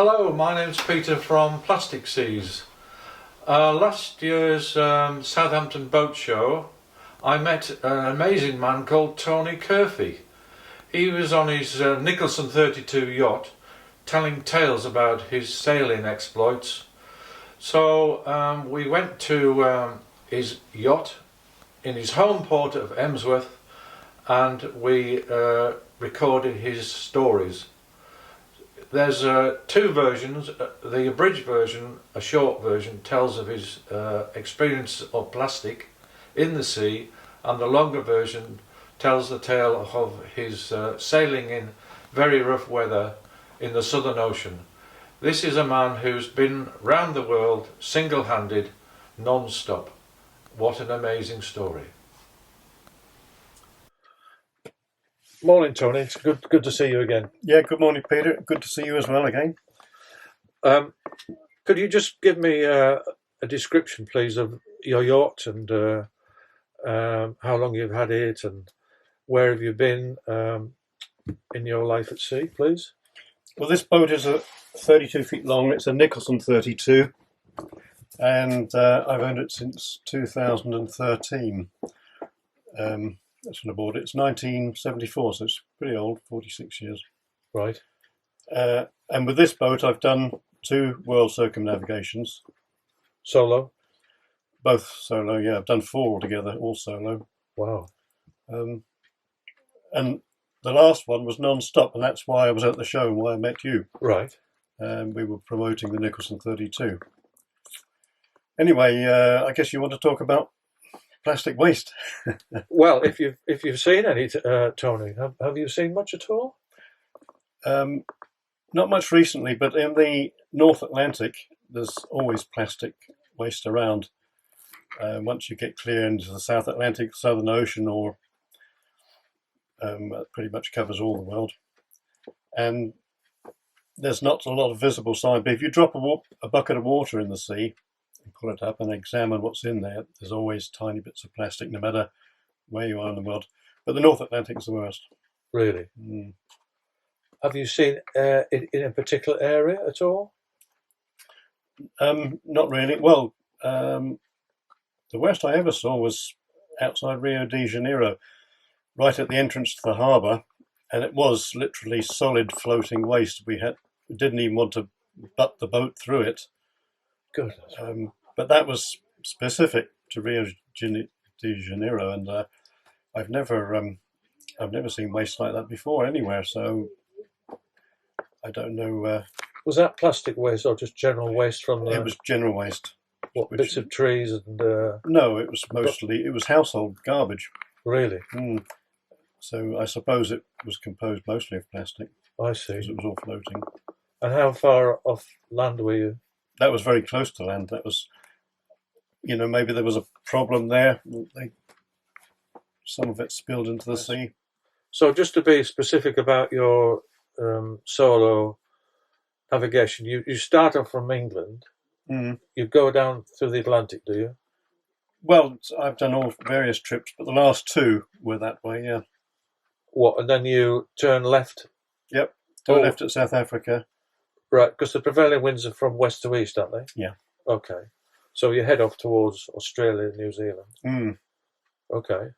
Hello, my name's Peter from Plasticseize. Last year's Southampton boat show, I met an amazing man called Tony Curphey. He was on his Nicholson 32 yacht telling tales about his sailing exploits. So we went to his yacht in his home port of Emsworth, and we recorded his stories. There's two versions. The abridged version, a short version, tells of his experience of plastic in the sea, and the longer version tells the tale of his sailing in very rough weather in the Southern Ocean. This is a man who's been round the world single-handed, non-stop. What an amazing story. Morning, Tony. It's good to see you again. Yeah, good morning, Peter. Good to see you as well again. Could you just give me a description, please, of your yacht and how long you've had it and where have you been in your life at sea, please? Well, this boat is 32 feet long. It's a Nicholson 32, and I've owned it since 2013. That's when I bought it. It's 1974, so it's pretty old, 46 years. Right. And with this boat, I've done 2 world circumnavigations. Solo? Both solo, yeah. I've done 4 altogether, all solo. Wow. And the last one was non-stop, and that's why I was at the show and why I met you. Right. We were promoting the Nicholson 32. Anyway, I guess you want to talk about plastic waste. Well, if you've seen any, Tony, have you seen much at all? Not much recently, but in the North Atlantic, there's always plastic waste around. Once you get clear into the South Atlantic, Southern Ocean, or pretty much covers all the world. And there's not a lot of visible sign, but if you drop a bucket of water in the sea, and pull it up and examine what's in there, there's always tiny bits of plastic, no matter where you are in the world. But the North Atlantic is the worst. Really? Mm. Have you seen it in a particular area at all? Not really. Well, the worst I ever saw was outside Rio de Janeiro, right at the entrance to the harbour, and it was literally solid floating waste. We didn't even want to butt the boat through it. Goodness. But that was specific to Rio de Janeiro, and I've never seen waste like that before anywhere. So I don't know. Was that plastic waste or just general waste from the? It was general waste. What, bits of trees and? No, it was mostly household garbage. Really? Mm. So I suppose it was composed mostly of plastic. I see. Because it was all floating. And how far off land were you? That was very close to land. That was, maybe there was a problem there. Some of it spilled into the sea. So just to be specific about your solo navigation, you start off from England. Mm. You go down through the Atlantic, do you? Well, I've done all various trips, but the last 2 were that way, yeah. What, and then you turn left? Yep, turn left at South Africa. Right, because the prevailing winds are from west to east, aren't they? Yeah. Okay. So you head off towards Australia and New Zealand. Mm. Okay.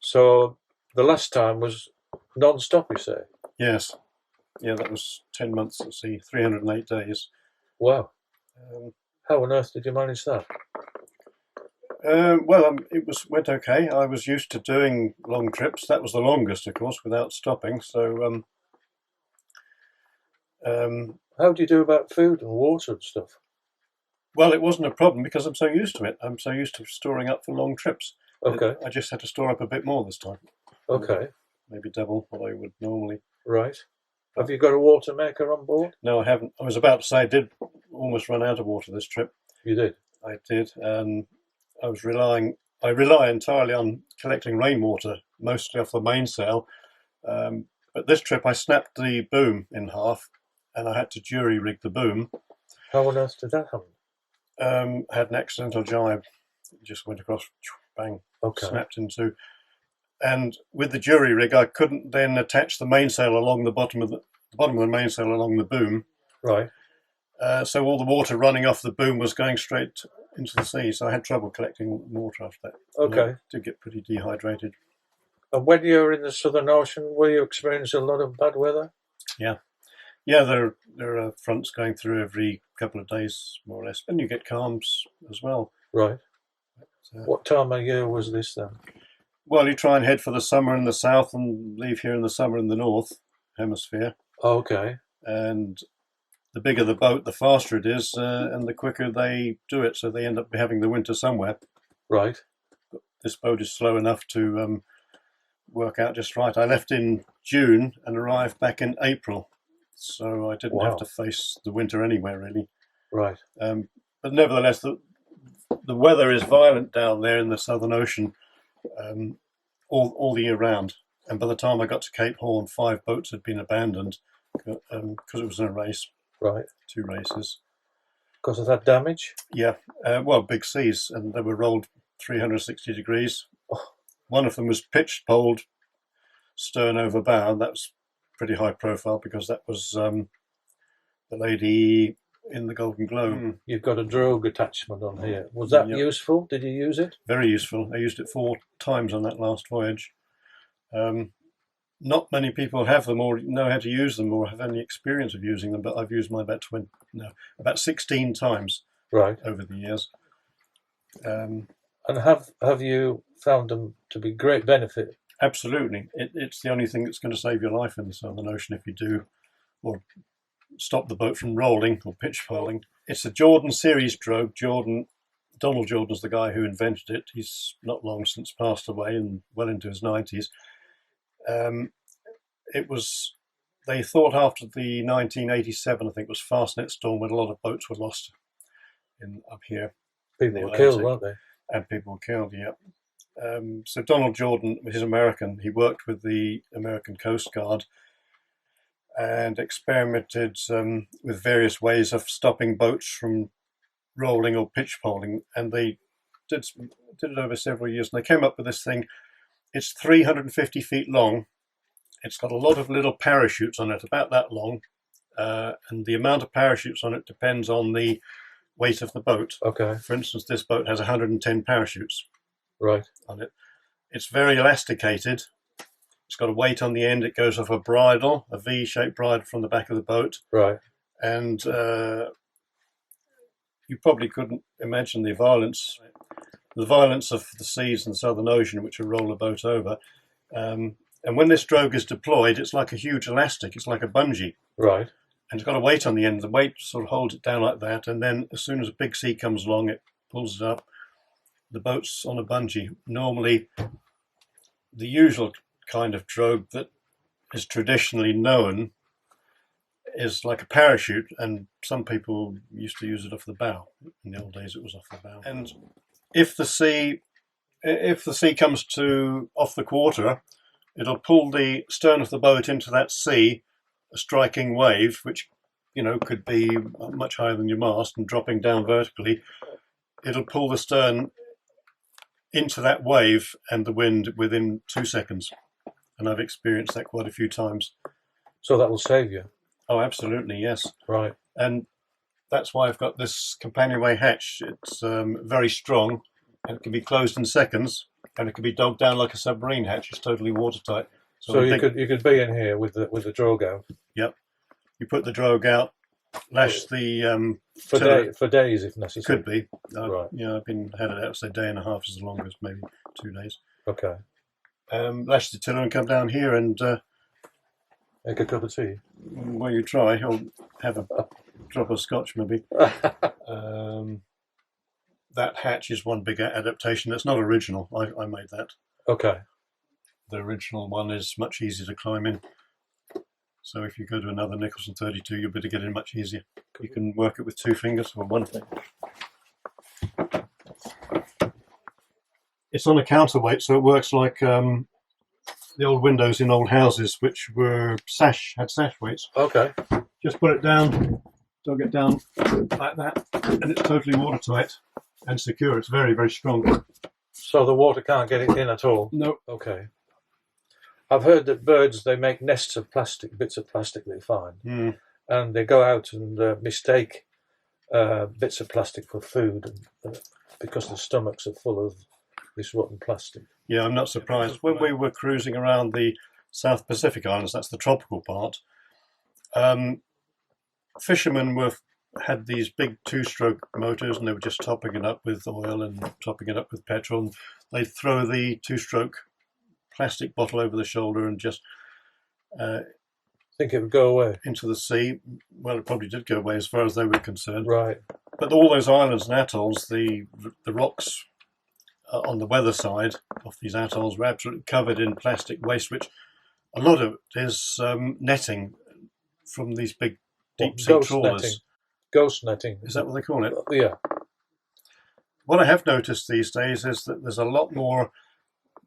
So the last time was non-stop, you say? Yes. Yeah, that was 10 months at sea, 308 days. Wow. How on earth did you manage that? Well, went okay. I was used to doing long trips. That was the longest, of course, without stopping. So, how do you do about food and water and stuff? Well, it wasn't a problem because I'm so used to it. I'm so used to storing up for long trips. Okay. I just had to store up a bit more this time. Okay. Maybe double what I would normally. Right. Have you got a water maker on board? No, I haven't. I was about to say I did almost run out of water this trip. You did? I did. I rely entirely on collecting rainwater, mostly off the mainsail. But this trip I snapped the boom in half and I had to jury rig the boom. How on earth did that happen? Had an accidental jibe. It just went across, bang, snapped in 2. And with the jury rig, I couldn't then attach the mainsail along the bottom of the mainsail along the boom. Right. So all the water running off the boom was going straight into the sea. So I had trouble collecting water after that. Okay. And I did get pretty dehydrated. And when you were in the Southern Ocean, were you experiencing a lot of bad weather? Yeah, there are fronts going through every couple of days, more or less, and you get calms as well. Right. So, What time of year was this then? well, you try and head for the summer in the south and leave here in the summer in the north hemisphere. Okay. And the bigger the boat, the faster it is, and the quicker they do it. So they end up having the winter somewhere. Right. This boat is slow enough to work out just right. I left in June and arrived back in April, so I didn't have to face the winter anywhere really. Right. But nevertheless, the weather is violent down there in the Southern Ocean all the year round. And by the time I got to Cape Horn, 5 boats had been abandoned because it was in a race. Right. 2 races. Because of that damage? Yeah. Well, big seas, and they were rolled 360 degrees. One of them was pitched poled, stern over bow. That was pretty high profile because that was the lady in the Golden Globe. You've got a drogue attachment on here. Was that useful? Did you use it? Very useful. I used it 4 times on that last voyage. Not many people have them or know how to use them or have any experience of using them, but I've used mine about 16 times over the years. And have you found them to be great benefit? Absolutely. It's the only thing that's going to save your life in the Southern Ocean if you do, or stop the boat from rolling or pitch poling. It's a Jordan series drogue. Donald Jordan's the guy who invented it. He's not long since passed away and well into his 90s. They thought after the 1987, I think, was Fastnet storm when a lot of boats were lost up here. People were killed, weren't they? And people were killed, yeah. So Donald Jordan, he's American. He worked with the American Coast Guard and experimented with various ways of stopping boats from rolling or pitch poling. And they did it over several years. And they came up with this thing. It's 350 feet long. It's got a lot of little parachutes on it, about that long. And the amount of parachutes on it depends on the weight of the boat. Okay. For instance, this boat has 110 parachutes on it. It's very elasticated. It's got a weight on the end. It goes off a bridle, a V-shaped bridle from the back of the boat. Right. And you probably couldn't imagine the violence of the seas in the Southern Ocean, which will roll a boat over. And when this drogue is deployed, it's like a huge elastic. It's like a bungee. Right. And it's got a weight on the end. The weight sort of holds it down like that. And then as soon as a big sea comes along, it pulls it up. The boat's on a bungee. Normally, the usual kind of drogue that is traditionally known is like a parachute. And some people used to use it off the bow. In the old days, it was off the bow. And if the sea comes to off the quarter, it'll pull the stern of the boat into that sea, a striking wave, which could be much higher than your mast and dropping down vertically. It'll pull the stern into that wave and the wind within 2 seconds. And I've experienced that quite a few times. So that will save you? Oh, absolutely, yes. Right. And that's why I've got this companionway hatch. It's very strong and it can be closed in seconds. And it can be dogged down like a submarine hatch. It's totally watertight. So you could be in here with the drogue out. Yep. You put the drogue out, lash the for days if necessary. Could be. Right. Yeah, I've had it out, say, day and a half is the longest, maybe 2 days. Okay. Lash the tiller and come down here and make a cup of tea. Well, you try. I'll have a drop of scotch, maybe. That hatch is one big adaptation. That's not original. I made that. Okay. The original one is much easier to climb in. So if you go to another Nicholson 32, you'll be able to get in much easier. You can work it with 2 fingers or 1 finger. It's on a counterweight, so it works like the old windows in old houses, which had sash weights. Okay. Just put it down, dog it down like that, and it's totally watertight and secure. It's very, very strong. So the water can't get it in at all? No. Okay. I've heard that birds, they make nests of plastic, bits of plastic they find. and they go out and mistake bits of plastic for food, and, because their stomachs are full of this rotten plastic. Yeah, I'm not surprised. When we were cruising around the South Pacific Islands, that's the tropical part, fishermen had these big two-stroke motors, and they were just topping it up with oil and topping it up with petrol. And they'd throw the two-stroke plastic bottle over the shoulder and just think it would go away into the sea. Well, it probably did go away as far as they were concerned. Right. But all those islands and atolls, the rocks on the weather side of these atolls were absolutely covered in plastic waste, which a lot of it is netting from these big deep sea trawlers. Ghost netting. Is that what they call it? Yeah. What I have noticed these days is that there's a lot more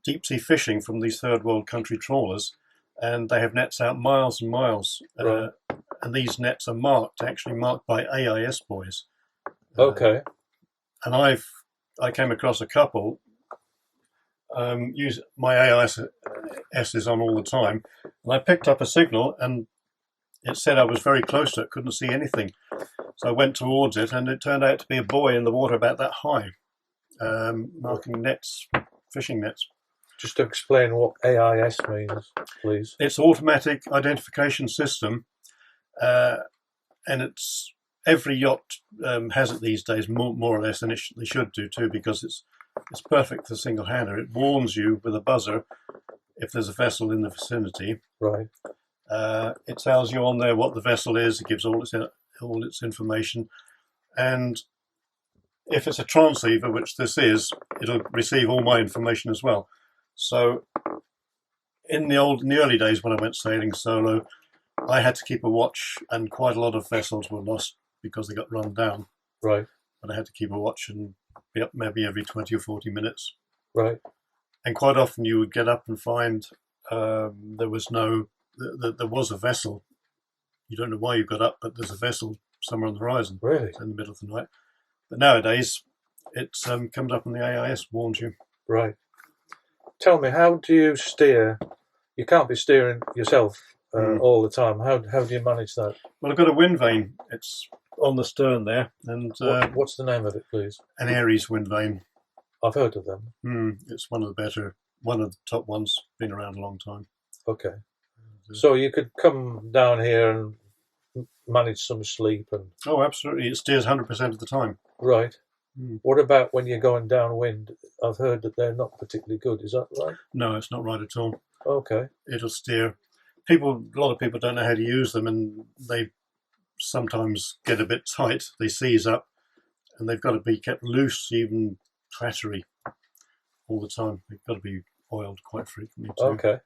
deep sea fishing from these third world country trawlers, and they have nets out miles and miles. Right. And these nets are actually marked by AIS buoys. Okay. And I came across a couple. Use my AIS is on all the time, and I picked up a signal, and it said I was very close to it, couldn't see anything. So I went towards it, and it turned out to be a buoy in the water about that high, marking nets, fishing nets. Just to explain what AIS means, please. It's automatic identification system, and it's every yacht has it these days, more or less, and they should do too, because it's perfect for single hander. It warns you with a buzzer if there's a vessel in the vicinity. Right. It tells you on there what the vessel is. It gives all its information, and if it's a transceiver, which this is, it'll receive all my information as well. So in the early days when I went sailing solo, I had to keep a watch, and quite a lot of vessels were lost because they got run down. Right. But I had to keep a watch and be up maybe every 20 or 40 minutes. Right. And quite often you would get up and find there was a vessel. You don't know why you got up, but there's a vessel somewhere on the horizon. Really? It's in the middle of the night. But nowadays, it comes up on the AIS, warns you. Right. Tell me, how do you steer? You can't be steering yourself all the time. How do you manage that? Well, I've got a wind vane. It's on the stern there, and what's the name of it, please? An Aries wind vane. I've heard of them. It's one of the top ones. Been around a long time. Okay. So you could come down here and manage some sleep and. Oh, absolutely! It steers 100% of the time. Right. What about when you're going downwind? I've heard that they're not particularly good. Is that right? No, it's not right at all. Okay. It'll steer. A lot of people don't know how to use them, and they sometimes get a bit tight. They seize up, and they've got to be kept loose, even clattery, all the time. They've got to be oiled quite frequently too. Okay.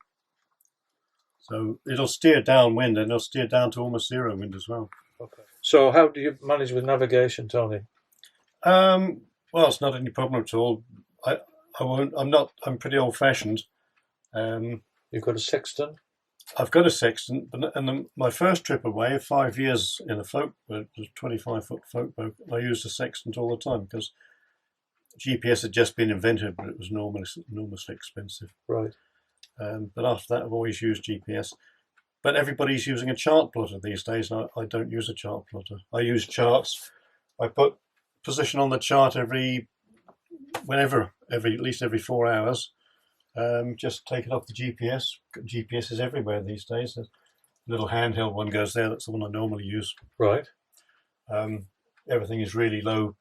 So it'll steer downwind, and it'll steer down to almost zero wind as well. Okay. So how do you manage with navigation, Tony? Well, it's not any problem at all. I won't. I'm pretty old-fashioned. You've got a sextant? I've got a sextant, and my first trip away, 5 years in a float boat, it was a 25-foot float boat. I used a sextant all the time because GPS had just been invented, but it was enormously expensive. Right. But after that, I've always used GPS. But everybody's using a chart plotter these days, and I don't use a chart plotter. I use charts. I put position on the chart at least every 4 hours. Just take it off the GPS. GPS is everywhere these days. A little handheld one goes there. That's the one I normally use. Right. Everything is really low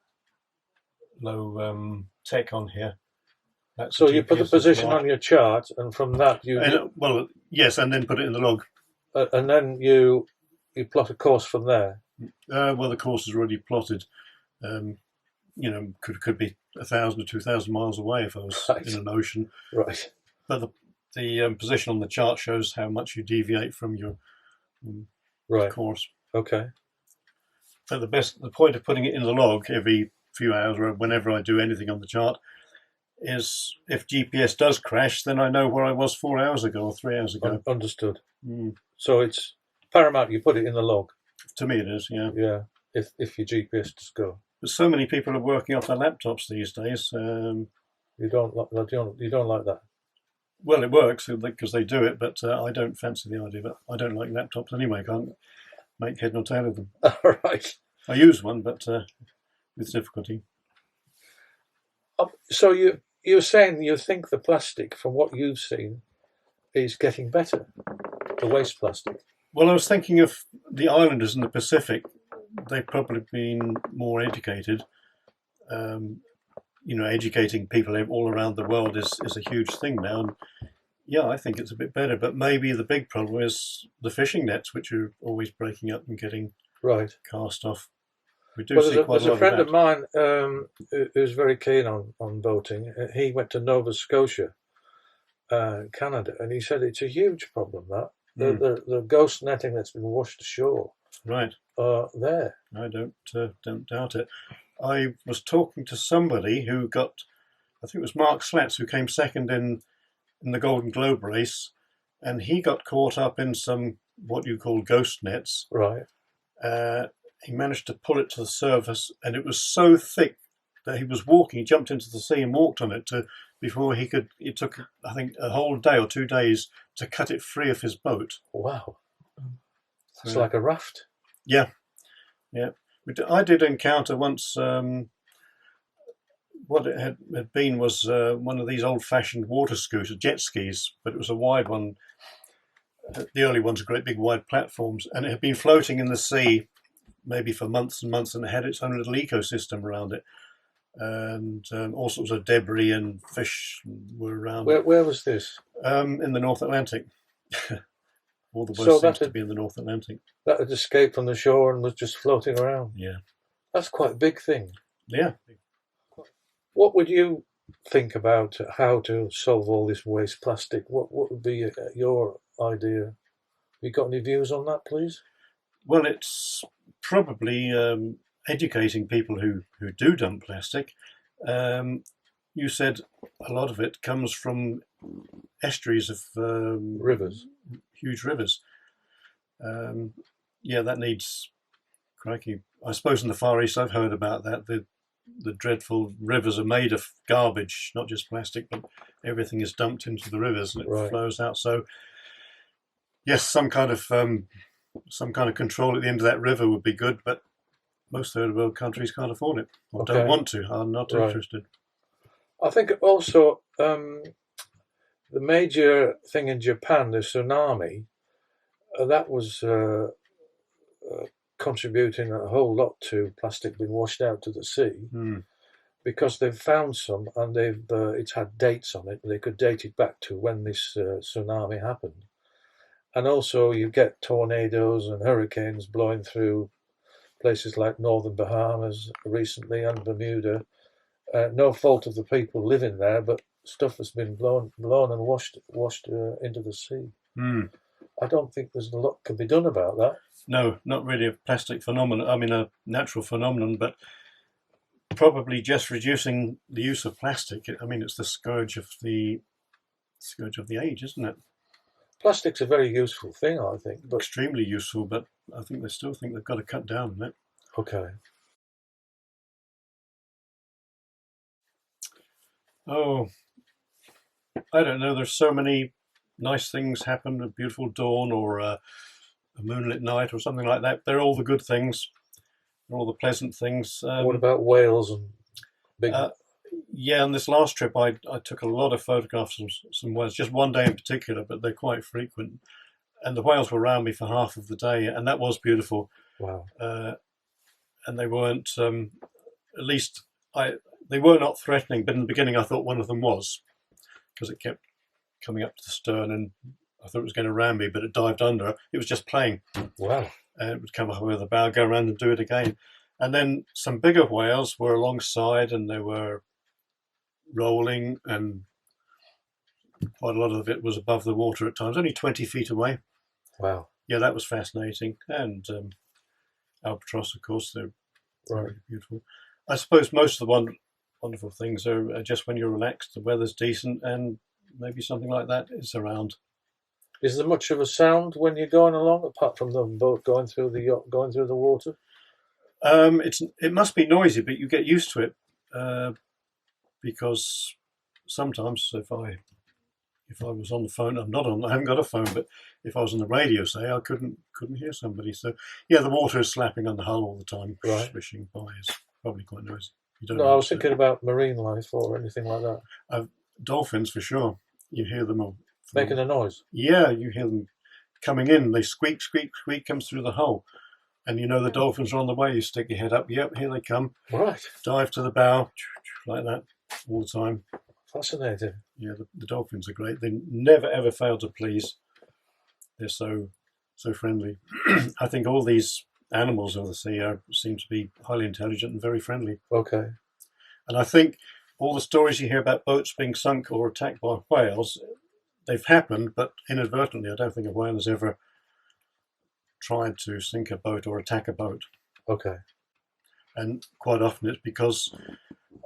tech on here. So you put the position on your chart, and from that well, yes, and then put it in the log. And then you plot a course from there. Well, the course is already plotted. Could be 1,000 or 2,000 miles away if I was in an ocean. Right. But the position on the chart shows how much you deviate from your course. Okay. But the point of putting it in the log every few hours or whenever I do anything on the chart is if GPS does crash, then I know where I was 4 hours ago or 3 hours ago. Understood. So it's paramount you put it in the log. To me, it is. Yeah. Yeah. If your GPS does go. But so many people are working off their laptops these days. You don't like that. Well, it works because they do it, but I don't fancy the idea. But I don't like laptops anyway. make head nor tail of them. Right. I use one, but with difficulty. So you're saying you think the plastic, from what you've seen, is getting better, the waste plastic? Well, I was thinking of the islanders in the Pacific. They've probably been more educated. Educating people all around the world is a huge thing now. And yeah, I think it's a bit better. But maybe the big problem is the fishing nets, which are always breaking up and getting cast off. We do see quite a lot of that. There's a friend of mine who's very keen on boating. He went to Nova Scotia, Canada, and he said it's a huge problem, that the ghost netting that's been washed ashore. Right. There. I don't doubt it. I was talking to somebody who got, I think it was Mark Slatz, who came second in the Golden Globe race, and he got caught up in some what you call ghost nets. Right. He managed to pull it to the surface, and it was so thick that he was walking. He jumped into the sea and walked on it before he could. It took, I think, a whole day or 2 days to cut it free of his boat. Wow, it's like a raft. Yeah. I did encounter once. What it had been was one of these old-fashioned water scooters, jet skis, but it was a wide one. The early ones are great big wide platforms, and it had been floating in the sea maybe for months and months, and it had its own little ecosystem around it, and all sorts of debris and fish were around. Where was this? In the North Atlantic. All the worst seems to be in the North Atlantic. That had escaped from the shore and was just floating around. Yeah. That's quite a big thing. Yeah. What would you think about how to solve all this waste plastic? What would be your idea? Have you got any views on that, please? Well, it's probably educating people who do dump plastic. You said a lot of it comes from estuaries of rivers, huge rivers. That needs, crikey. I suppose in the Far East I've heard about that. The dreadful rivers are made of garbage, not just plastic, but everything is dumped into the rivers and it flows out. So yes, some kind of control at the end of that river would be good, but most third world countries can't afford it or don't want to, are not interested. I think also the major thing in Japan, the tsunami, that was contributing a whole lot to plastic being washed out to the sea, because they've found some and it's had dates on it. They could date it back to when this tsunami happened. And also you get tornadoes and hurricanes blowing through places like northern Bahamas recently and Bermuda. No fault of the people living there, but stuff has been blown and washed into the sea. I don't think there's a lot can be done about that. No, not really a plastic phenomenon. I mean, a natural phenomenon, but probably just reducing the use of plastic. I mean, it's the scourge of the age, isn't it? Plastic's a very useful thing, I think. But extremely useful, but I think they still think they've got to cut down on it. Okay. Oh, I don't know. There's so many nice things happen, a beautiful dawn or a moonlit night or something like that. They're all the good things, all the pleasant things. What about whales and big... Yeah, on this last trip, I took a lot of photographs of some whales, just one day in particular, but they're quite frequent. And the whales were around me for half of the day, and that was beautiful. Wow. And they weren't, at least, they were not threatening, but in the beginning I thought one of them was, because it kept coming up to the stern, and I thought it was going to ram me, but it dived under. It was just playing. Wow. And it would come up with a bow, go around and do it again. And then some bigger whales were alongside, and they were rolling, and quite a lot of it was above the water at times, only 20 feet away. Wow. Yeah, that was fascinating. And albatross, of course, they're very beautiful. I suppose most of the wonderful things are just when you're relaxed, the weather's decent, and maybe something like that is around. Is there much of a sound when you're going along, apart from the boat going through the yacht, going through the water? It must be noisy, but you get used to it. Because sometimes if I if I was on the phone, I haven't got a phone, but if I was on the radio, say, I couldn't hear somebody. So yeah, the water is slapping on the hull all the time, Right. swishing by is probably quite noisy. You don't No, I was notice it. thinking about marine life or anything like that. Dolphins for sure. You hear them all. Making a noise. Yeah, you hear them coming in. They squeak, squeak, squeak, comes through the hull. And you know the dolphins are on the way. You stick your head up. Yep, here they come. Right. Dive to the bow, like that, all the time. Fascinating. Yeah, the dolphins are great. They never ever fail to please. They're so friendly. I think all these animals of the sea seem to be highly intelligent and very friendly. Okay. And I think all the stories you hear about boats being sunk or attacked by whales, they've happened, but inadvertently. I don't think a whale has ever tried to sink a boat or attack a boat. Okay. And quite often it's because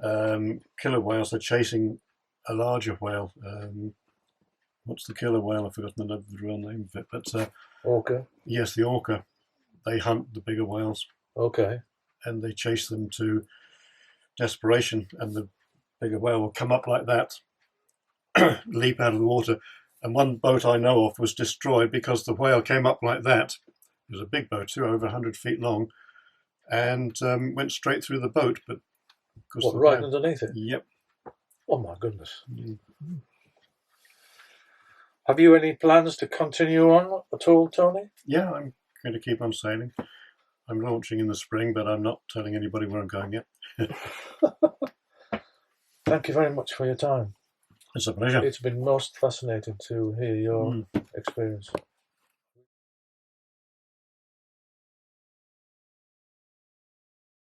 killer whales are chasing a larger whale. What's the killer whale? I've forgotten the real name of it. But orca. Yes, the orca. They hunt the bigger whales. Okay. And they chase them to desperation, and the bigger whale will come up like that, leap out of the water. And one boat I know of was destroyed because the whale came up like that. It was a big boat too, over 100 feet long, and went straight through the boat. But right underneath it? Yep. Oh my goodness. Mm. Have you any plans to continue on at all, Tony? Yeah, I'm going to keep on sailing. I'm launching in the spring, but I'm not telling anybody where I'm going yet. Thank you very much for your time. It's a pleasure. It's been most fascinating to hear your experience.